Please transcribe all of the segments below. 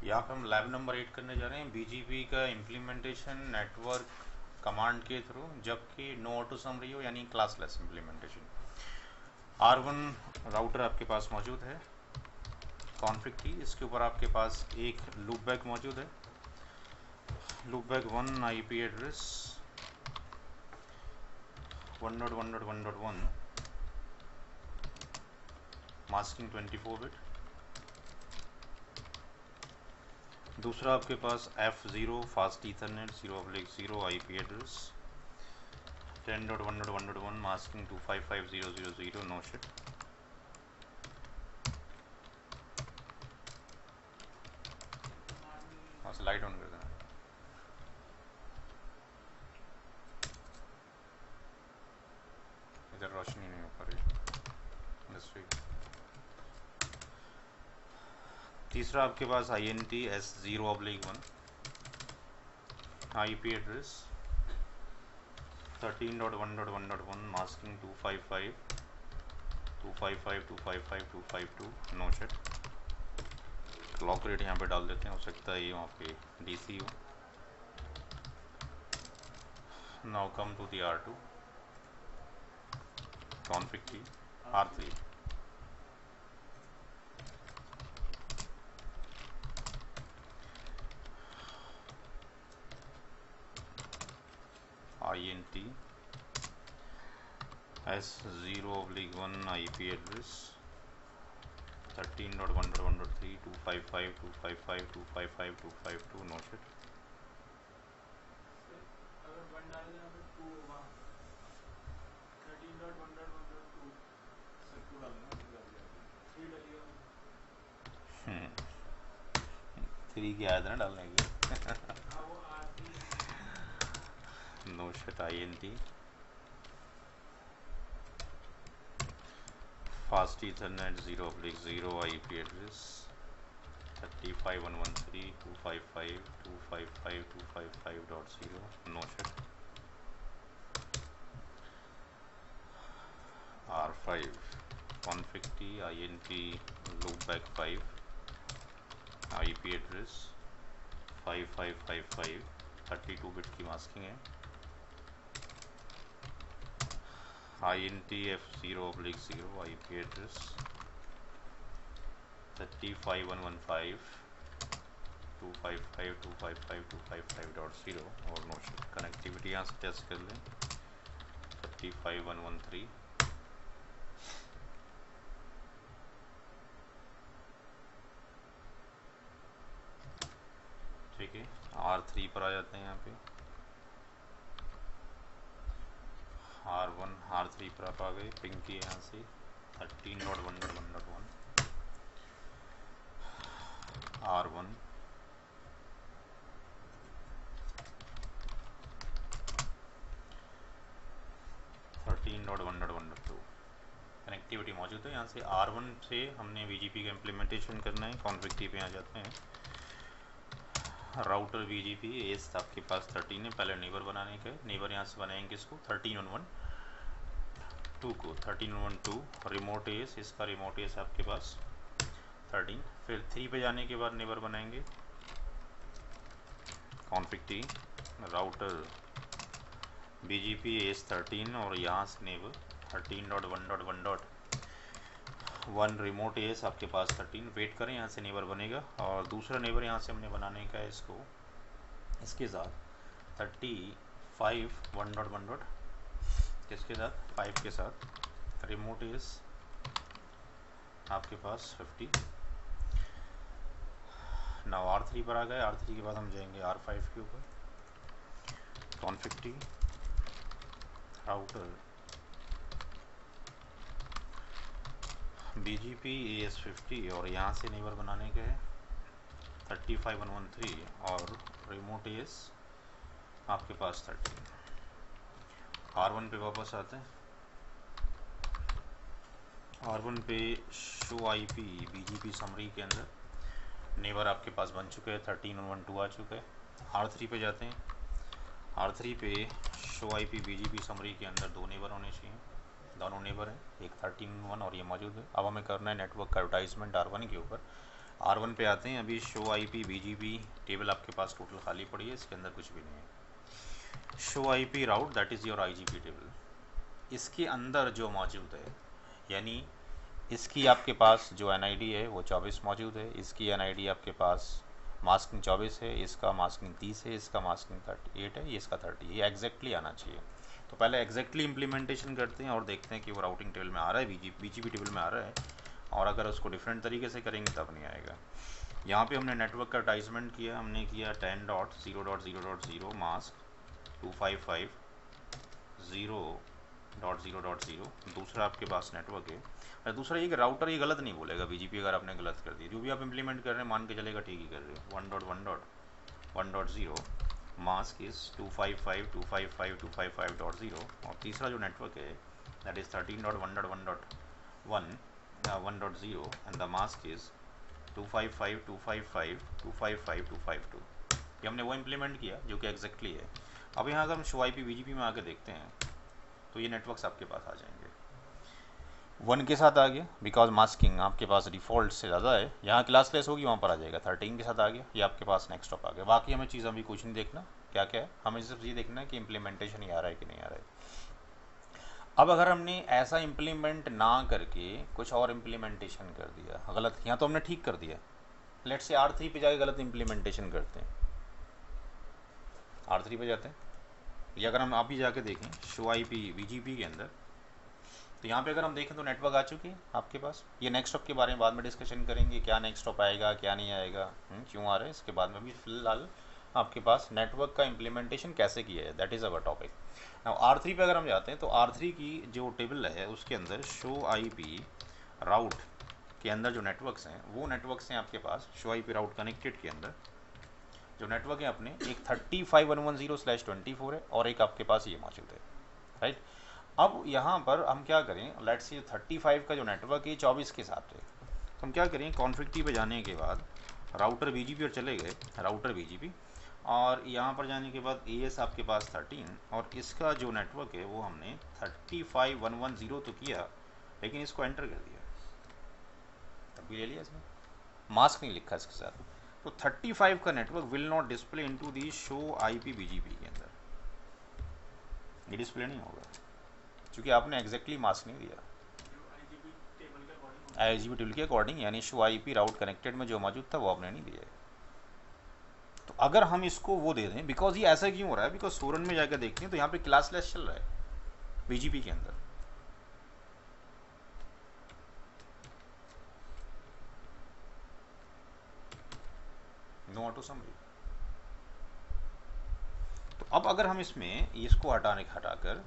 यहाँ पे हम लैब नंबर 8 करने जा रहे हैं बीजीपी का इम्प्लीमेंटेशन नेटवर्क कमांड के थ्रू, जबकि नो ऑटो समरी हो यानी क्लासलेस इम्प्लीमेंटेशन। R1 राउटर आपके पास मौजूद है, कॉन्फ़िग की इसके ऊपर आपके पास एक लूपबैक मौजूद है। Loopback 1 IP address 1.1.1.1 masking 24 bit. दूसरा आपके पास F0 fast ethernet 0/0 IP address 10.1.1.1 masking 255000 no shut. Light on कर देना। इधर रोशनी नहीं हो पा रही इंडस्ट्री। तीसरा आपके पास INT S0/1 IP address 13.1.1.1 masking 255 no shut. Clock rate यहाँ पे डाल देते हैं, हो सकता है ये वहाँ पे DC हो। Now come to the R2 config की R3 INT S0/1 IP address 13.1.1.3 255 no shut. अगर 1 डालेंगे यहाँ पे 2 होगा 13.1.1.2 सर 2 डालना 3 डालिएगा 3 की आयत ना डालने की। हाँ वो R3 no shut INT fast ethernet 0/0 IP address 35.113.255.255.255.0 no shut. R5 config की INT loopback 5 IP address 5555 32 bit की मास्किंग है। INT F0/0 IP एड्रेस 35.115 255.255.255.0 और नो शिट। कनेक्टिविटी यहाँ से टेस्ट कर लें 35.113 ठीक है। R3 पर आ जाते हैं यहाँ पे R1 R3 पर आप आ गए, पिंग किए यहाँ से 13.1.1.1 R1 13.1.1.2 कनेक्टिविटी मौजूद है। यहाँ से R1 से हमने BGP का इम्प्लीमेंटेशन करना है। कॉन्फ़िग की पे आ जाते हैं। राउटर BGP एस आपके पास 13 है, पहले नेबर बनाने का है। नेबर यहाँ से बनाएंगे इसको 13.1.1.2 को 13.1.1.2 रिमोट एस, इसका रिमोट एस आपके पास 13। फिर 3 पे जाने के बाद नेबर बनाएंगे config T router BGP S 13 और यहाँ से नेबर 13.1.1.1 रिमोट एस आपके पास 13। वेट करें, यहाँ से नेबर बनेगा और दूसरा नेबर यहाँ से हमने बनाने का है इसको इसके साथ 35 1.1. किसके साथ 5 के साथ रिमोट एस आपके पास 50। नाउ R3 पर आ गए। R3 के बाद हम जाएंगे R5 के ऊपर config T router BGP AS50 और यहाँ से नेबर बनाने के हैं 35.113 और रिमोट एस आपके पास 13। R1 पे वापस आते हैं। R1 पे शो IP BGP समरी के अंदर नेबर आपके पास बन चुके हैं 13.1.2 आ चुका है। R3 पे जाते हैं। R3 पे शो IP BGP समरी के अंदर 2 नेबर होने चाहिए, दोनों नेबर हैं, एक 13.1 और ये मौजूद है। अब हमें करना है नेटवर्क का एडवर्टाइजमेंट R1 के ऊपर। R1 पे आते हैं। अभी शो IP BGP टेबल आपके पास टोटल खाली पड़ी है, इसके अंदर कुछ भी नहीं है। Show IP route that is your IGP table, इसके अंदर जो मौजूद है, यानी इसकी आपके पास जो NID है वो 24 मौजूद है, इसकी NID आपके पास मास्किंग 24 है, इसका मास्किंग 30 है, इसका मास्किंग 38 है, ये इसका 30, ये एग्जैक्टली आना चाहिए। तो पहले एग्जैक्टली इम्प्लीमेंटेशन करते हैं और देखते हैं कि वो राउटिंग टेबल में आ रहा है, BGP टेबल में आ रहा है, और अगर उसको डिफरेंट तरीके से करेंगे तब नहीं आएगा। यहाँ पे हमने नेटवर्क का एडवर्टाइजमेंट किया, हमने किया 10.0.0.0 मास्क 255.0.0.0। दूसरा आपके पास नेटवर्क है, और दूसरा ये कि राउटर ये गलत नहीं बोलेगा BGP अगर आपने गलत कर दिया, जो भी आप इम्प्लीमेंट कर रहे हैं मान के चलेगा ठीक ही कर रहे हो। 1.1.1.0 मास्क इज़ 255.255.255.0, और तीसरा जो नेटवर्क है that is 13.1.1.1.0 and the mask is 255.255.255.252। ये हमने वो इम्प्लीमेंट किया जो कि एग्जैक्टली है। अब यहाँ अगर हम शो IP BGP में आके देखते हैं तो ये नेटवर्क्स आपके पास आ जाएंगे। 1 के साथ आ गया बिकॉज मास्किंग आपके पास डिफ़ॉल्ट से ज़्यादा है, यहाँ क्लासलेस होगी वहाँ पर आ जाएगा। 13 के साथ आ गया, ये आपके पास नेक्स्ट स्टॉप आ गया। बाकी हमें चीज़ अभी कुछ नहीं देखना क्या क्या है, हमें सिर्फ ये देखना है कि इम्प्लीमेंटेशन ही आ रहा है कि नहीं आ रहा है। अब अगर हमने ऐसा इम्प्लीमेंट ना करके कुछ और इम्प्लीमेंटेशन कर दिया गलत, यहाँ तो हमने ठीक कर दिया, लेट्स से R3 पे जाके गलत इम्प्लीमेंटेशन करते हैं, R3 पे जाते हैं, या अगर हम अभी जाके देखें शो IP BGP के अंदर, तो यहाँ पे अगर हम देखें तो नेटवर्क आ चुकी है आपके पास। ये नेक्स्ट स्टॉप के बारे में बाद में डिस्कशन करेंगे, क्या नेक्स्ट स्टॉप आएगा क्या नहीं आएगा, क्यों आ रहा है, इसके बाद में भी फिलहाल आपके पास नेटवर्क का इम्प्लीमेंटेशन कैसे किया है that is our topic. Now R3 पे अगर हम जाते हैं तो R3 की जो टेबल है उसके अंदर शो IP राउट के अंदर जो नेटवर्क्स हैं वो नेटवर्क्स हैं आपके पास। शो IP राउट कनेक्टेड के अंदर जो नेटवर्क है अपने, एक 35.110/24 है और एक आपके पास ये मौजूद है, राइट। अब यहाँ पर हम क्या करें, लेट्स से 35 का जो नेटवर्क है 24 के साथ है, तो हम क्या करें, कॉन्फ़िग टी पे जाने के बाद राउटर BGP पर चले गए, राउटर BGP, और यहाँ पर जाने के बाद AS आपके पास 13, और इसका जो नेटवर्क है वो हमने 35.110 तो किया, लेकिन इसको एंटर कर दिया, तब भी ले लिया इसमें, मास्क नहीं लिखा इसके साथ। तो 35 का network will not display into the show IP BGP के अंदर, ये डिस्प्ले नहीं होगा क्योंकि आपने एग्जैक्टली मास्क नहीं दिया। IGP टेबल के अकॉर्डिंग, यानी शो IP राउट कनेक्टेड में जो मौजूद था वो आपने नहीं दिया है। तो अगर हम इसको वो दे दें, बिकॉज ये ऐसा क्यों हो रहा है, बिकॉज सोरन में जाकर देखते हैं तो यहाँ पे क्लासलेस चल रहा है BGP के अंदर। No auto summary. तो अब अगर हम इसमें इसको हटाकर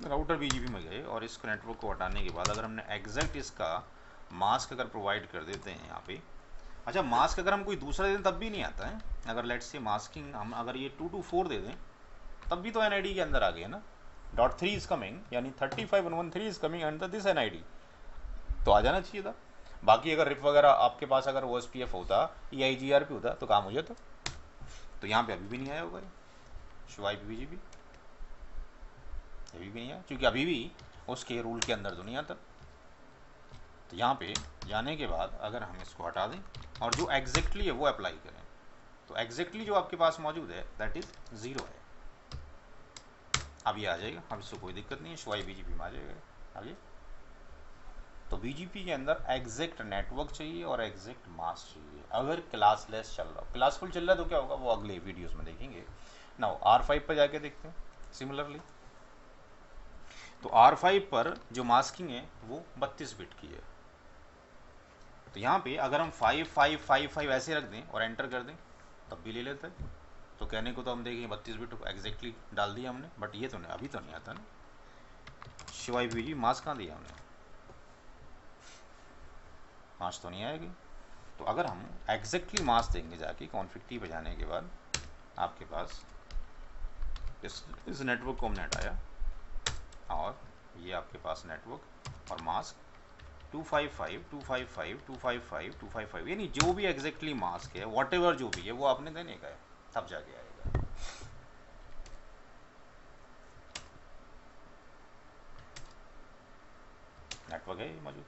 राउटर BGP में गए और इसको नेटवर्क को हटाने के बाद अगर हमने एग्जैक्ट इसका मास्क अगर प्रोवाइड कर देते हैं यहाँ पे, अच्छा मास्क अगर हम कोई दूसरा दें तब भी नहीं आता है। अगर लेट्स से मास्किंग हम अगर ये 224 दे दें तब भी तो NID के अंदर आ गया ना, .3 इज कमिंग, यानी 35.113 is coming under this NID, तो आ जाना चाहिए था। बाकी अगर रिप वगैरह आपके पास अगर OSPF होता, EIGRP होता तो काम हो जाता, तो यहाँ पे अभी भी नहीं आया होगा शो IP BGP, अभी भी नहीं आया क्योंकि अभी भी उसके रूल के अंदर तो नहीं आता। तो यहाँ पे जाने के बाद अगर हम इसको हटा दें और जो एग्जैक्टली है वो अप्लाई करें, तो एग्जैक्टली जो आपके पास मौजूद है दैट इज़ 0 है। अब ये आ जाएगा, अब इसको कोई दिक्कत नहीं है, शो IP BGP में आ जाएगा आगे। तो BGP के अंदर एग्जैक्ट नेटवर्क चाहिए और एग्जैक्ट मास्क चाहिए। अगर क्लासलेस चल रहा हो, क्लासफुल चल रहा है तो क्या होगा वो अगले वीडियोस में देखेंगे। नाउ R5 पर जाके देखते हैं सिमिलरली। तो R5 पर जो मास्किंग है वो 32 बिट की है, तो यहाँ पे अगर हम 5555 ऐसे रख दें और एंटर कर दें तब भी ले लेता है। तो कहने को तो हम देखें 32 बिट एग्जैक्टली डाल दिया हमने, बट ये तो नहीं, अभी तो नहीं आता ना। शो IP BGP मास्क कहाँ दिया हमने, मास्क तो नहीं आएगी। तो अगर हम एग्जैक्टली मास्क देंगे जाके कॉन्फ़िग टी पे जाने के बाद, आपके पास इस नेटवर्क को हमने हटाया और ये आपके पास नेटवर्क और मास्क 255 255 255 255, यानी जो भी एग्जैक्टली मास्क है वॉट एवर जो भी है वो आपने देने का है, तब जाके आएगा। नेटवर्क है मौजूद,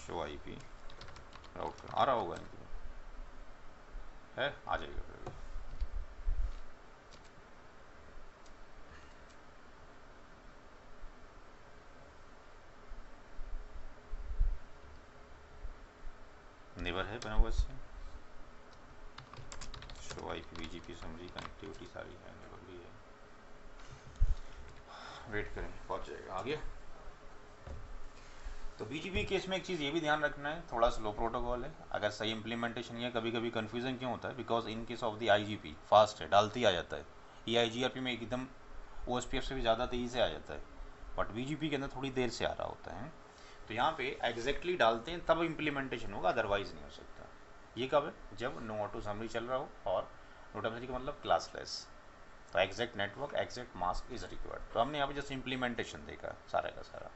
शो आईपी राउट आ रहा होगा इनकी है, आ जाएगा फिर भी। नेबर है बना हुआ इससे, show IP BGP summary connectivity सारी है, नेबर भी है, वेट करें पहुंच जाएगा आगे। तो बीजीपी केस में एक चीज़ ये भी ध्यान रखना है, थोड़ा स्लो प्रोटोकॉल है, अगर सही इंप्लीमेंटेशन है, कभी कभी कन्फ्यूजन क्यों होता है, because in case of the IGP fast है, डालते ही आ जाता है, ये आईजीआरपी में एकदम ओएसपीएफ से भी ज़्यादा तेज़ी से आ जाता है, बट बीजीपी के अंदर थोड़ी देर से आ रहा होता है। तो यहाँ पे एग्जैक्टली डालते हैं तब इम्प्लीमेंटेशन होगा, अदरवाइज नहीं हो सकता। ये कब है, जब नो ऑटो समरी चल रहा हो और नो समरी का मतलब क्लासलेस, तो exact network exact mask is required. तो हमने यहाँ पे जस्ट इम्प्लीमेंटेशन देखा सारा का सारा।